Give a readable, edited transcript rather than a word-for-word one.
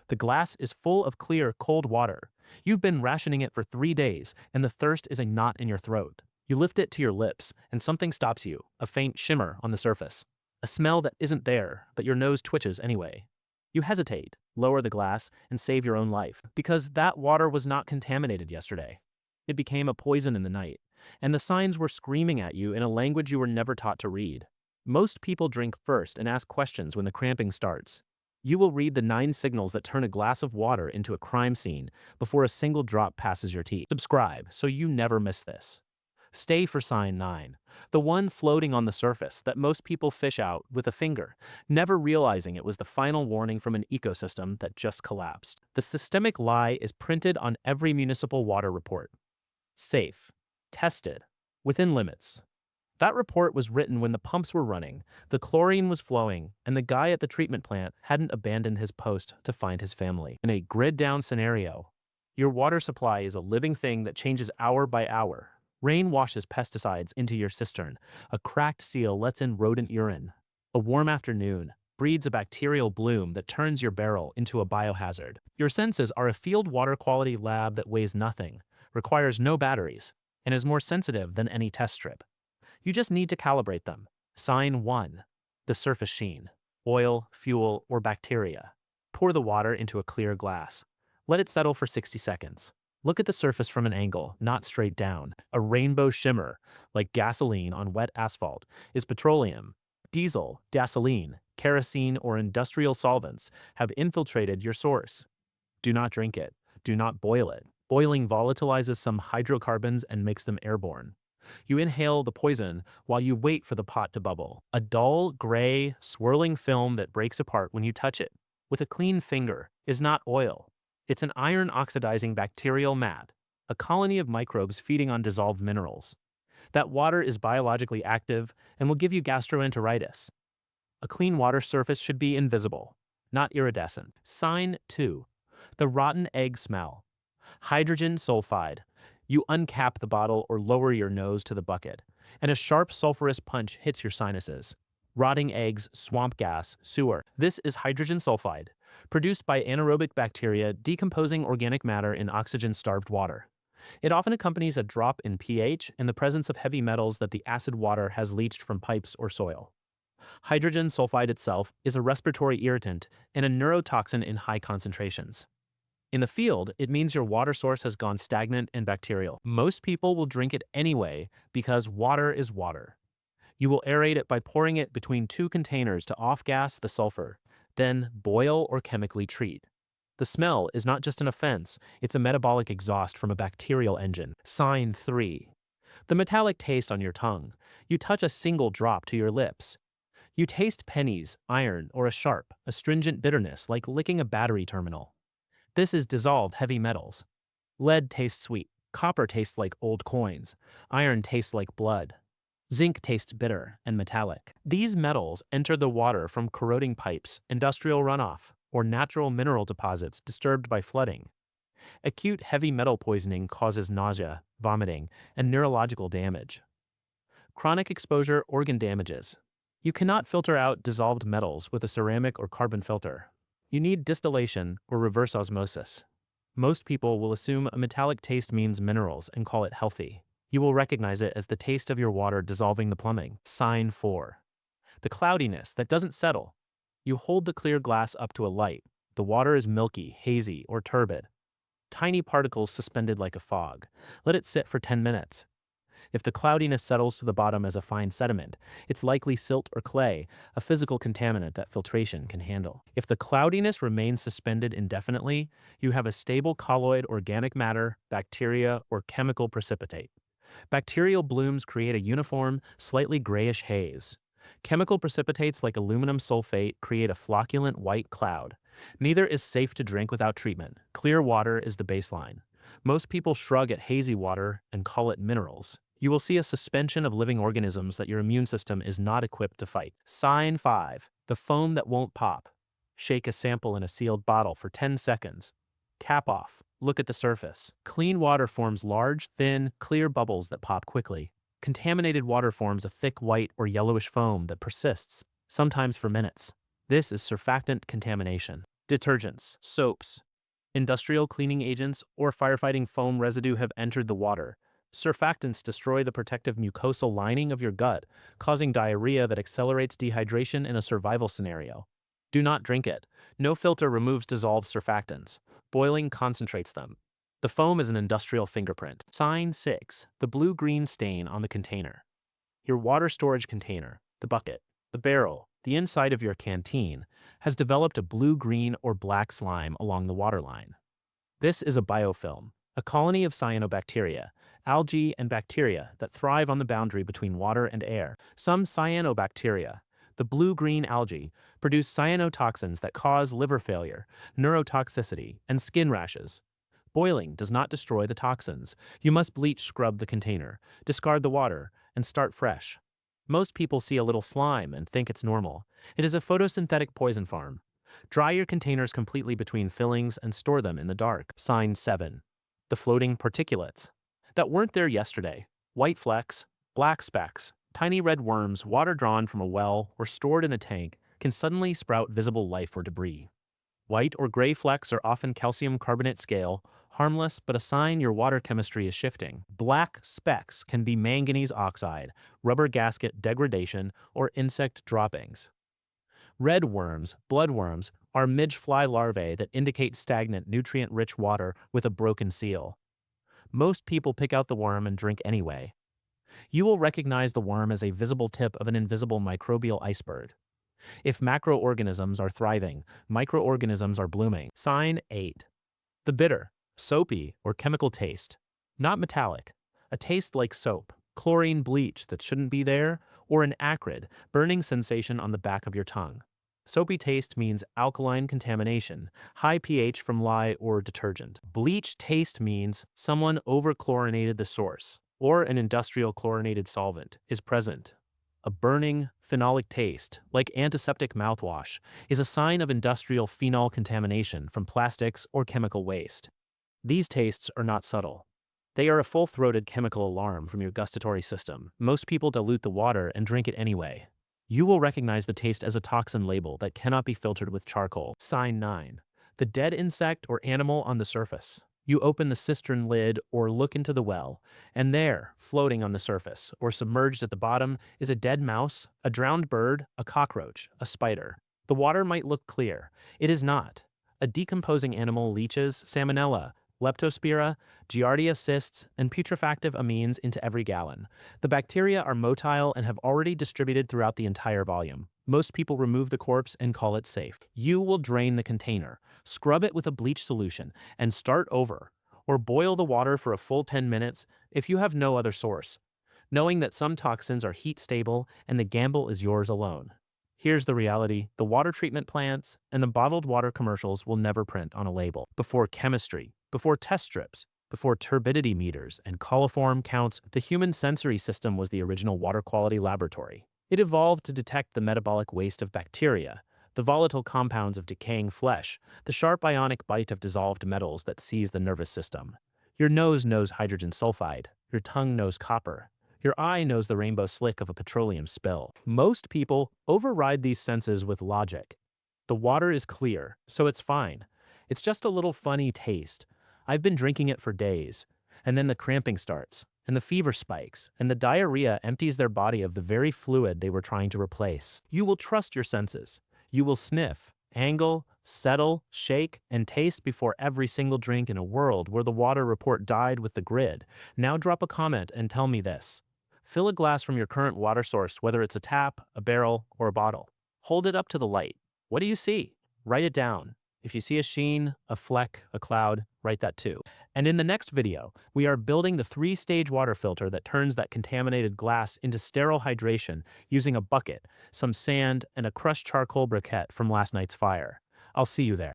The glass is full of clear, cold water. You've been rationing it for 3 days, and the thirst is a knot in your throat. You lift it to your lips, and something stops you, a faint shimmer on the surface. A smell that isn't there, but your nose twitches anyway. You hesitate, lower the glass, and save your own life, because that water was not contaminated yesterday. It became a poison in the night, and the signs were screaming at you in a language you were never taught to read. Most people drink first and ask questions when the cramping starts. You will read the 9 signals that turn a glass of water into a crime scene before a single drop passes your teeth. Subscribe so you never miss this. Stay for sign 9, the one floating on the surface that most people fish out with a finger, never realizing it was the final warning from an ecosystem that just collapsed. The systemic lie is printed on every municipal water report. Safe. Tested. Within limits. That report was written when the pumps were running, the chlorine was flowing, and the guy at the treatment plant hadn't abandoned his post to find his family. In a grid-down scenario, your water supply is a living thing that changes hour by hour. Rain washes pesticides into your cistern. A cracked seal lets in rodent urine. A warm afternoon breeds a bacterial bloom that turns your barrel into a biohazard. Your senses are a field water quality lab that weighs nothing, requires no batteries, and is more sensitive than any test strip. You just need to calibrate them. Sign 1. The surface sheen. Oil, fuel, or bacteria. Pour the water into a clear glass. Let it settle for 60 seconds. Look at the surface from an angle, not straight down. A rainbow shimmer, like gasoline on wet asphalt, is petroleum. Diesel, gasoline, kerosene, or industrial solvents have infiltrated your source. Do not drink it. Do not boil it. Boiling volatilizes some hydrocarbons and makes them airborne. You inhale the poison while you wait for the pot to bubble. A dull, gray, swirling film that breaks apart when you touch it with a clean finger is not oil. It's an iron-oxidizing bacterial mat, a colony of microbes feeding on dissolved minerals. That water is biologically active and will give you gastroenteritis. A clean water surface should be invisible, not iridescent. Sign 2. The rotten egg smell. Hydrogen sulfide. You uncap the bottle or lower your nose to the bucket, and a sharp sulfurous punch hits your sinuses. Rotting eggs, swamp gas, sewer. This is hydrogen sulfide, produced by anaerobic bacteria decomposing organic matter in oxygen-starved water. It often accompanies a drop in pH and the presence of heavy metals that the acid water has leached from pipes or soil. Hydrogen sulfide itself is a respiratory irritant and a neurotoxin in high concentrations. In the field, it means your water source has gone stagnant and bacterial. Most people will drink it anyway because water is water. You will aerate it by pouring it between 2 containers to off-gas the sulfur, then boil or chemically treat. The smell is not just an offense, it's a metabolic exhaust from a bacterial engine. Sign 3. The metallic taste on your tongue. You touch a single drop to your lips. You taste pennies, iron, or a sharp, astringent bitterness like licking a battery terminal. This is dissolved heavy metals. Lead tastes sweet. Copper tastes like old coins. Iron tastes like blood. Zinc tastes bitter and metallic. These metals enter the water from corroding pipes, industrial runoff, or natural mineral deposits disturbed by flooding. Acute heavy metal poisoning causes nausea, vomiting, and neurological damage. Chronic exposure organ damages. You cannot filter out dissolved metals with a ceramic or carbon filter. You need distillation or reverse osmosis. Most people will assume a metallic taste means minerals and call it healthy. You will recognize it as the taste of your water dissolving the plumbing. Sign 4. The cloudiness that doesn't settle. You hold the clear glass up to a light. The water is milky, hazy, or turbid. Tiny particles suspended like a fog. Let it sit for 10 minutes. If the cloudiness settles to the bottom as a fine sediment, it's likely silt or clay, a physical contaminant that filtration can handle. If the cloudiness remains suspended indefinitely, you have a stable colloid organic matter, bacteria, or chemical precipitate. Bacterial blooms create a uniform, slightly grayish haze. Chemical precipitates like aluminum sulfate create a flocculent white cloud. Neither is safe to drink without treatment. Clear water is the baseline. Most people shrug at hazy water and call it minerals. You will see a suspension of living organisms that your immune system is not equipped to fight. Sign 5. The foam that won't pop. Shake a sample in a sealed bottle for 10 seconds. Cap off. Look at the surface. Clean water forms large, thin, clear bubbles that pop quickly. Contaminated water forms a thick white or yellowish foam that persists, sometimes for minutes. This is surfactant contamination. Detergents, soaps, industrial cleaning agents, or firefighting foam residue have entered the water. Surfactants destroy the protective mucosal lining of your gut, causing diarrhea that accelerates dehydration in a survival scenario. Do not drink it. No filter removes dissolved surfactants. Boiling concentrates them. The foam is an industrial fingerprint. Sign 6. The blue-green stain on the container. Your water storage container, the bucket, the barrel, the inside of your canteen, has developed a blue-green or black slime along the waterline. This is a biofilm, a colony of cyanobacteria, algae and bacteria that thrive on the boundary between water and air. Some cyanobacteria, the blue-green algae, produce cyanotoxins that cause liver failure, neurotoxicity, and skin rashes. Boiling does not destroy the toxins. You must bleach scrub the container, discard the water, and start fresh. Most people see a little slime and think it's normal. It is a photosynthetic poison farm. Dry your containers completely between fillings and store them in the dark. Sign 7. The floating particulates. That weren't there yesterday. White flecks, black specks, tiny red worms, water drawn from a well or stored in a tank can suddenly sprout visible life or debris. White or gray flecks are often calcium carbonate scale, harmless but a sign your water chemistry is shifting. Black specks can be manganese oxide, rubber gasket degradation, or insect droppings. Red worms, bloodworms, are midge fly larvae that indicate stagnant, nutrient-rich water with a broken seal. Most people pick out the worm and drink anyway. You will recognize the worm as a visible tip of an invisible microbial iceberg. If macroorganisms are thriving, microorganisms are blooming. Sign 8. The bitter, soapy, or chemical taste. Not metallic. A taste like soap, chlorine bleach that shouldn't be there, or an acrid, burning sensation on the back of your tongue. Soapy taste means alkaline contamination, high pH from lye or detergent. Bleach taste means someone over-chlorinated the source, or an industrial chlorinated solvent is present. A burning, phenolic taste, like antiseptic mouthwash, is a sign of industrial phenol contamination from plastics or chemical waste. These tastes are not subtle. They are a full-throated chemical alarm from your gustatory system. Most people dilute the water and drink it anyway. You will recognize the taste as a toxin label that cannot be filtered with charcoal. Sign 9. The dead insect or animal on the surface. You open the cistern lid or look into the well, and there, floating on the surface or submerged at the bottom, is a dead mouse, a drowned bird, a cockroach, a spider. The water might look clear. It is not. A decomposing animal leaches salmonella, leptospira, giardia cysts, and putrefactive amines into every gallon. The bacteria are motile and have already distributed throughout the entire volume. Most people remove the corpse and call it safe. You will drain the container, scrub it with a bleach solution, and start over, or boil the water for a full 10 minutes if you have no other source, knowing that some toxins are heat stable and the gamble is yours alone. Here's the reality: the water treatment plants and the bottled water commercials will never print on a label. Before chemistry, before test strips, before turbidity meters and coliform counts, the human sensory system was the original water quality laboratory. It evolved to detect the metabolic waste of bacteria, the volatile compounds of decaying flesh, the sharp ionic bite of dissolved metals that seize the nervous system. Your nose knows hydrogen sulfide, your tongue knows copper, your eye knows the rainbow slick of a petroleum spill. Most people override these senses with logic. The water is clear, so it's fine. It's just a little funny taste. I've been drinking it for days. And then the cramping starts, and the fever spikes, and the diarrhea empties their body of the very fluid they were trying to replace. You will trust your senses. You will sniff, angle, settle, shake, and taste before every single drink in a world where the water report died with the grid. Now drop a comment and tell me this. Fill a glass from your current water source, whether it's a tap, a barrel, or a bottle. Hold it up to the light. What do you see? Write it down. If you see a sheen, a fleck, a cloud, write that too. And in the next video, we are building the 3-stage water filter that turns that contaminated glass into sterile hydration using a bucket, some sand, and a crushed charcoal briquette from last night's fire. I'll see you there.